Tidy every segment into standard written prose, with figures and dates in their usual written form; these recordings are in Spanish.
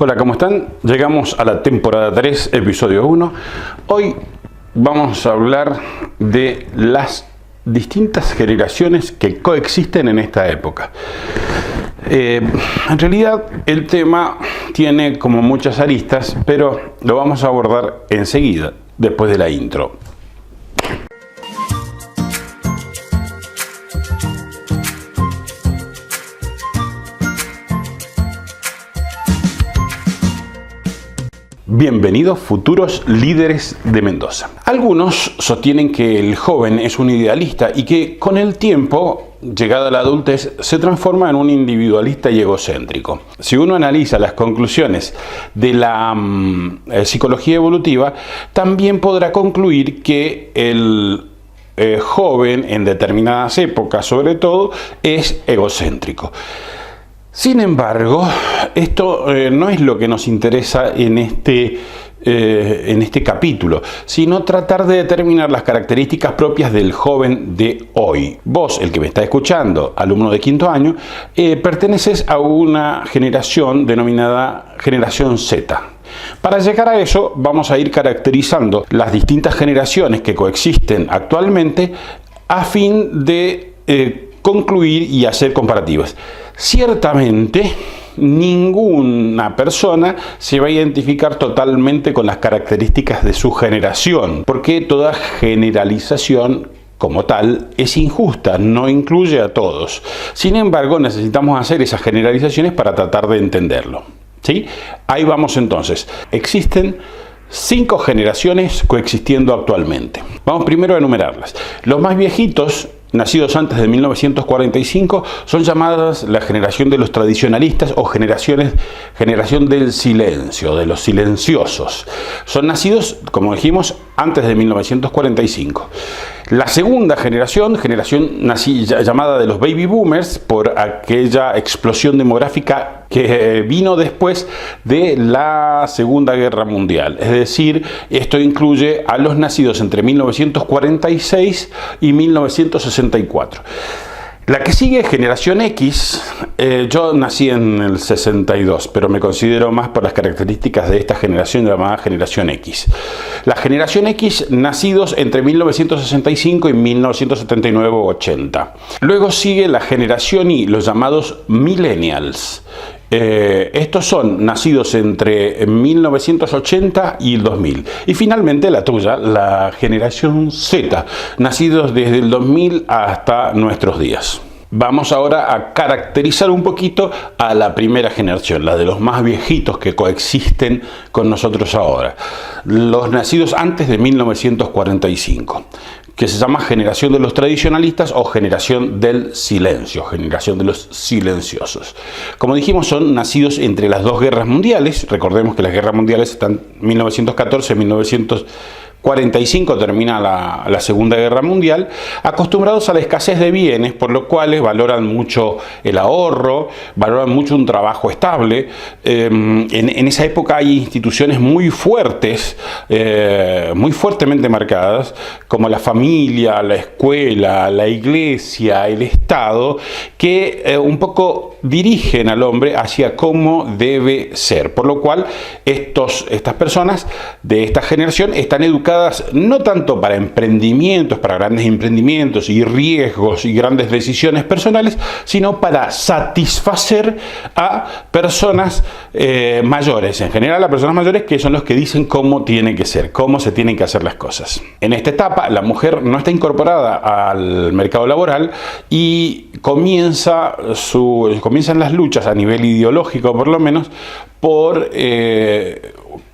Hola, ¿cómo están? Llegamos a la temporada 3, episodio 1. Hoy vamos a hablar de las distintas generaciones que coexisten en esta época. En realidad el tema tiene como muchas aristas, pero lo vamos a abordar enseguida, después de la intro. Bienvenidos futuros líderes de Mendoza. Algunos sostienen que el joven es un idealista y que con el tiempo, llegada a la adultez, se transforma en un individualista y egocéntrico. Si uno analiza las conclusiones de la psicología evolutiva, también podrá concluir que el joven en determinadas épocas, sobre todo, es egocéntrico. Sin embargo, esto no es lo que nos interesa en este capítulo, sino tratar de determinar las características propias del joven de hoy. Vos, el que me está escuchando, alumno de quinto año, perteneces a una generación denominada generación Z. Para llegar a eso, vamos a ir caracterizando las distintas generaciones que coexisten actualmente a fin de concluir y hacer comparativas. Ciertamente, ninguna persona se va a identificar totalmente con las características de su generación, porque toda generalización como tal es injusta, no incluye a todos. Sin embargo, necesitamos hacer esas generalizaciones para tratar de entenderlo. ¿Sí? Ahí vamos entonces. Existen 5 generaciones coexistiendo actualmente. Vamos primero a enumerarlas. Los más viejitos, nacidos antes de 1945, son llamadas la generación de los tradicionalistas o generación del silencio, de los silenciosos. Son nacidos, como dijimos, antes de 1945. La segunda generación llamada de los baby boomers, por aquella explosión demográfica que vino después de la Segunda Guerra Mundial. Es decir, esto incluye a los nacidos entre 1946 y 1964. La que sigue, generación X, yo nací en el 62, pero me considero más por las características de esta generación llamada generación X. La generación X, nacidos entre 1965 y 1979 o 80. Luego sigue la generación Y, los llamados millennials. Estos son nacidos entre 1980 y el 2000. Y finalmente la tuya, la generación Z, nacidos desde el 2000 hasta nuestros días. Vamos ahora a caracterizar un poquito a la primera generación, la de los más viejitos que coexisten con nosotros ahora. Los nacidos antes de 1945. Que se llama generación de los tradicionalistas o generación del silencio, generación de los silenciosos. Como dijimos, son nacidos entre las dos guerras mundiales. Recordemos que las guerras mundiales están en 1914 y 1945, termina la Segunda Guerra Mundial, acostumbrados a la escasez de bienes, por lo cual valoran mucho el ahorro, valoran mucho un trabajo estable. En esa época hay instituciones muy fuertes, muy fuertemente marcadas, como la familia, la escuela, la iglesia, el Estado, que un poco dirigen al hombre hacia cómo debe ser. Por lo cual, estas personas de esta generación están educadas no tanto para emprendimientos, para grandes emprendimientos y riesgos y grandes decisiones personales, sino para satisfacer a personas mayores, en general a personas mayores que son los que dicen cómo tiene que ser, cómo se tienen que hacer las cosas. En esta etapa la mujer no está incorporada al mercado laboral y comienzan las luchas a nivel ideológico, por lo menos, por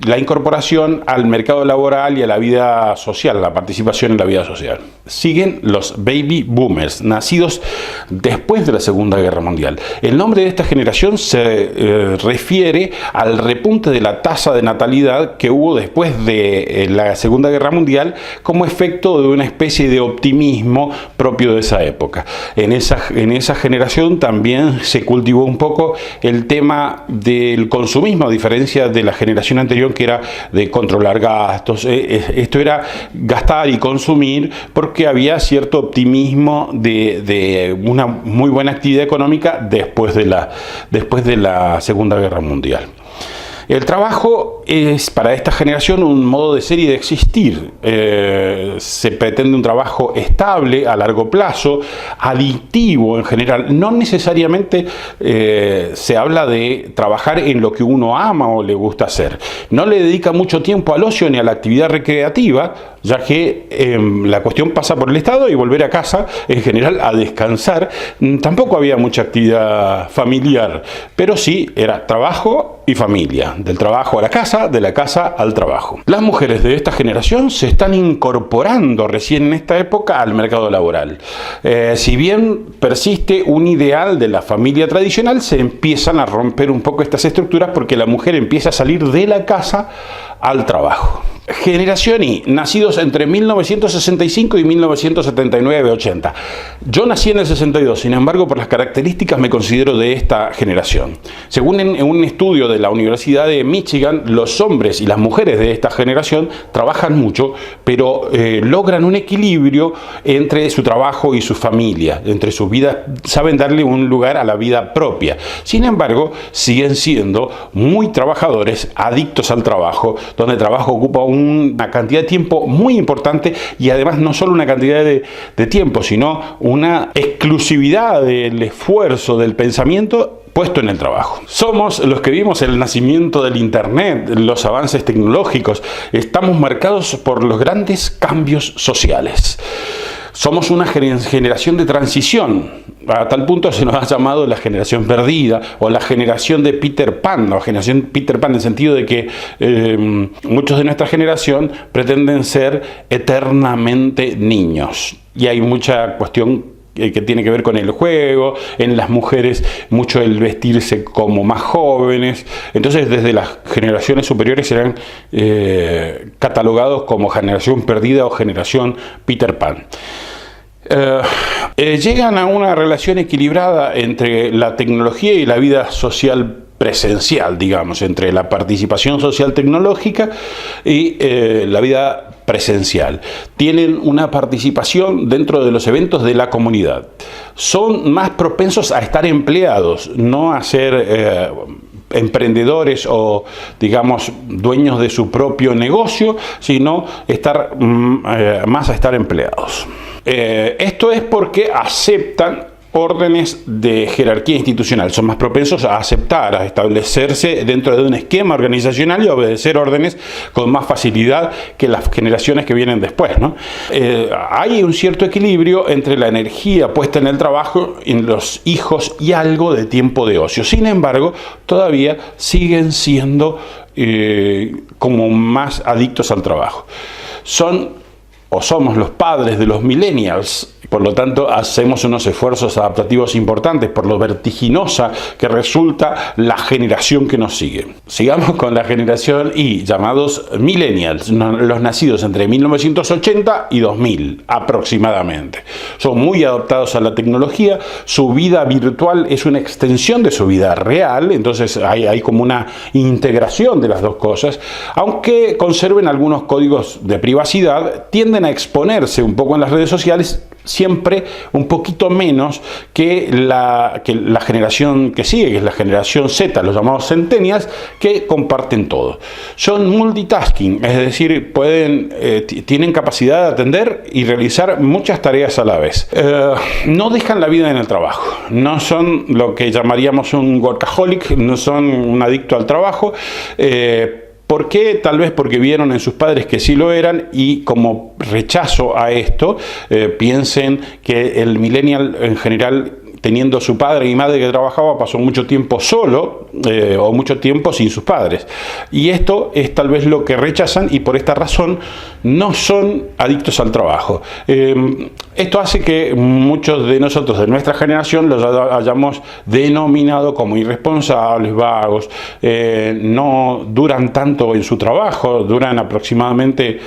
la incorporación al mercado laboral y a la vida social, la participación en la vida social. Siguen los baby boomers, nacidos después de la Segunda Guerra Mundial. El nombre de esta generación se refiere al repunte de la tasa de natalidad que hubo después de la Segunda Guerra Mundial como efecto de una especie de optimismo propio de esa época. En esa generación también se cultivó un poco el tema del consumismo, a diferencia de la generación anterior, que era de controlar gastos. Esto era gastar y consumir porque había cierto optimismo de una muy buena actividad económica después de la Segunda Guerra Mundial. El trabajo es para esta generación un modo de ser y de existir. Se pretende un trabajo estable, a largo plazo, adictivo en general. No necesariamente se habla de trabajar en lo que uno ama o le gusta hacer. No le dedica mucho tiempo al ocio ni a la actividad recreativa, ya que la cuestión pasa por el Estado y volver a casa en general a descansar. Tampoco había mucha actividad familiar, pero sí era trabajo y familia, del trabajo a la casa, de la casa al trabajo. Las mujeres de esta generación se están incorporando recién en esta época al mercado laboral. Si bien persiste un ideal de la familia tradicional, se empiezan a romper un poco estas estructuras porque la mujer empieza a salir de la casa al trabajo. Generación Y, nacidos entre 1965 y 1979-80. Yo nací en el 62, sin embargo, por las características me considero de esta generación. Según en un estudio de la Universidad de Michigan, los hombres y las mujeres de esta generación trabajan mucho, pero logran un equilibrio entre su trabajo y su familia, entre sus vidas, saben darle un lugar a la vida propia. Sin embargo, siguen siendo muy trabajadores, adictos al trabajo, donde el trabajo ocupa una cantidad de tiempo muy importante y además no solo una cantidad de tiempo, sino una exclusividad del esfuerzo, del pensamiento puesto en el trabajo. Somos los que vimos el nacimiento del Internet, los avances tecnológicos. Estamos marcados por los grandes cambios sociales. Somos una generación de transición, a tal punto se nos ha llamado la generación perdida o la generación de Peter Pan, la generación Peter Pan en el sentido de que muchos de nuestra generación pretenden ser eternamente niños. Y hay mucha cuestión que tiene que ver con el juego, en las mujeres mucho el vestirse como más jóvenes. Entonces desde las generaciones superiores serán catalogados como generación perdida o generación Peter Pan. Llegan a una relación equilibrada entre la tecnología y la vida social presencial, digamos, entre la participación social tecnológica y la vida presencial. Tienen una participación dentro de los eventos de la comunidad. Son más propensos a estar empleados, no a ser emprendedores o, digamos, dueños de su propio negocio, sino más a estar empleados. Esto es porque aceptan órdenes de jerarquía institucional, son más propensos a aceptar, a establecerse dentro de un esquema organizacional y a obedecer órdenes con más facilidad que las generaciones que vienen después, ¿no? Hay un cierto equilibrio entre la energía puesta en el trabajo, en los hijos y algo de tiempo de ocio. Sin embargo, todavía siguen siendo como más adictos al trabajo. Somos los padres de los millennials, por lo tanto hacemos unos esfuerzos adaptativos importantes por lo vertiginosa que resulta la generación que nos sigue. Sigamos con la generación Y, llamados millennials, los nacidos entre 1980 y 2000 aproximadamente. Son muy adaptados a la tecnología, su vida virtual es una extensión de su vida real, entonces hay como una integración de las dos cosas, aunque conserven algunos códigos de privacidad, tienden a exponerse un poco en las redes sociales, siempre un poquito menos que la generación que sigue, que es la generación Z, los llamados centennials, que comparten todo. Son multitasking, es decir, tienen capacidad de atender y realizar muchas tareas a la vez. No dejan la vida en el trabajo, no son lo que llamaríamos un workaholic, no son un adicto al trabajo. ¿Por qué? Tal vez porque vieron en sus padres que sí lo eran y como rechazo a esto, piensen que el millennial en general, teniendo su padre y madre que trabajaba, pasó mucho tiempo solo o mucho tiempo sin sus padres. Y esto es tal vez lo que rechazan y por esta razón no son adictos al trabajo. Esto hace que muchos de nosotros de nuestra generación los hayamos denominado como irresponsables, vagos, no duran tanto en su trabajo, duran aproximadamente,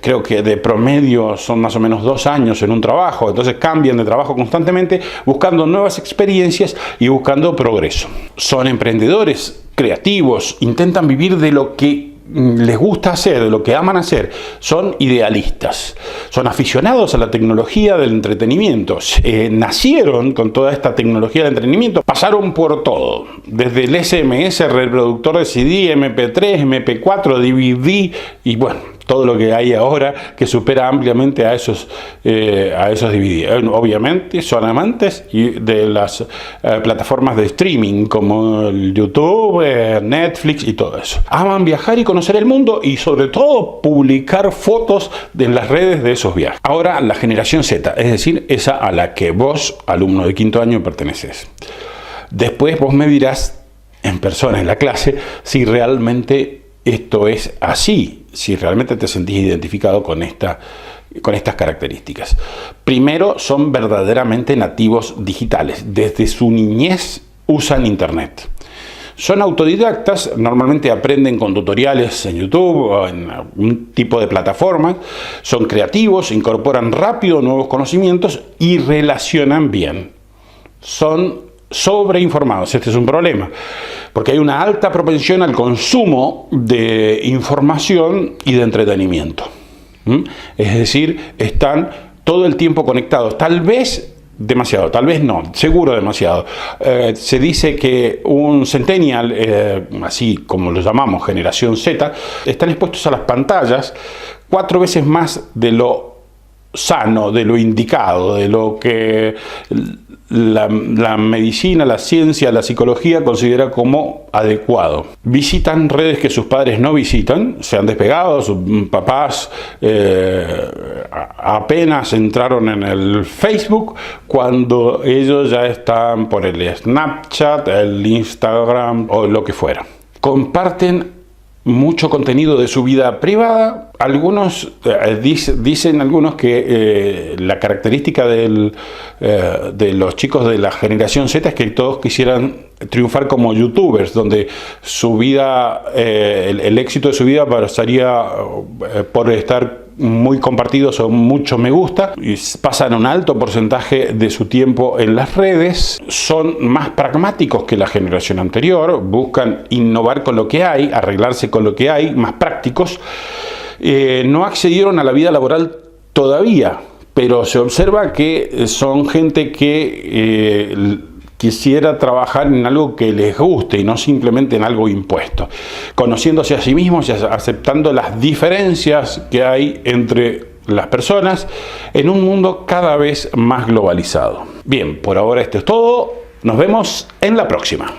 creo que de promedio son más o menos 2 años en un trabajo, entonces cambian de trabajo constantemente, buscando nuevas experiencias y buscando progreso. Son emprendedores, creativos, intentan vivir de lo que les gusta hacer, de lo que aman hacer, son idealistas, son aficionados a la tecnología del entretenimiento, nacieron con toda esta tecnología de entretenimiento, pasaron por todo, desde el SMS, reproductor de CD, MP3, MP4, DVD y bueno, todo lo que hay ahora que supera ampliamente a esos DVD. Obviamente son amantes de las plataformas de streaming como el YouTube, Netflix y todo eso. Aman viajar y conocer el mundo y sobre todo publicar fotos en las redes de esos viajes. Ahora la generación Z, es decir, esa a la que vos, alumno de quinto año, perteneces. Después vos me dirás en persona, en la clase, si realmente esto es así, si realmente te sentís identificado con estas características. Primero, son verdaderamente nativos digitales. Desde su niñez usan Internet. Son autodidactas, normalmente aprenden con tutoriales en YouTube o en algún tipo de plataforma. Son creativos, incorporan rápido nuevos conocimientos y relacionan bien. Son sobreinformados. Este es un problema, porque hay una alta propensión al consumo de información y de entretenimiento. Es decir, están todo el tiempo conectados, tal vez demasiado, tal vez no, seguro demasiado. Se dice que un centennial, así como lo llamamos, generación Z, están expuestos a las pantallas 4 veces más de lo sano, de lo indicado, de lo que la medicina, la ciencia, la psicología considera como adecuado. Visitan redes que sus padres no visitan, se han despegado, sus papás apenas entraron en el Facebook cuando ellos ya están por el Snapchat, el Instagram o lo que fuera. Comparten mucho contenido de su vida privada. Algunos dicen algunos que la característica de los chicos de la generación Z es que todos quisieran triunfar como youtubers, donde su vida, el éxito de su vida pasaría por estar muy compartidos o mucho me gusta, y pasan un alto porcentaje de su tiempo en las redes. Son más pragmáticos que la generación anterior, buscan innovar con lo que hay, arreglarse con lo que hay, más prácticos. No accedieron a la vida laboral todavía, pero se observa que son gente que quisiera trabajar en algo que les guste y no simplemente en algo impuesto, conociéndose a sí mismos y aceptando las diferencias que hay entre las personas en un mundo cada vez más globalizado. Bien, por ahora esto es todo. Nos vemos en la próxima.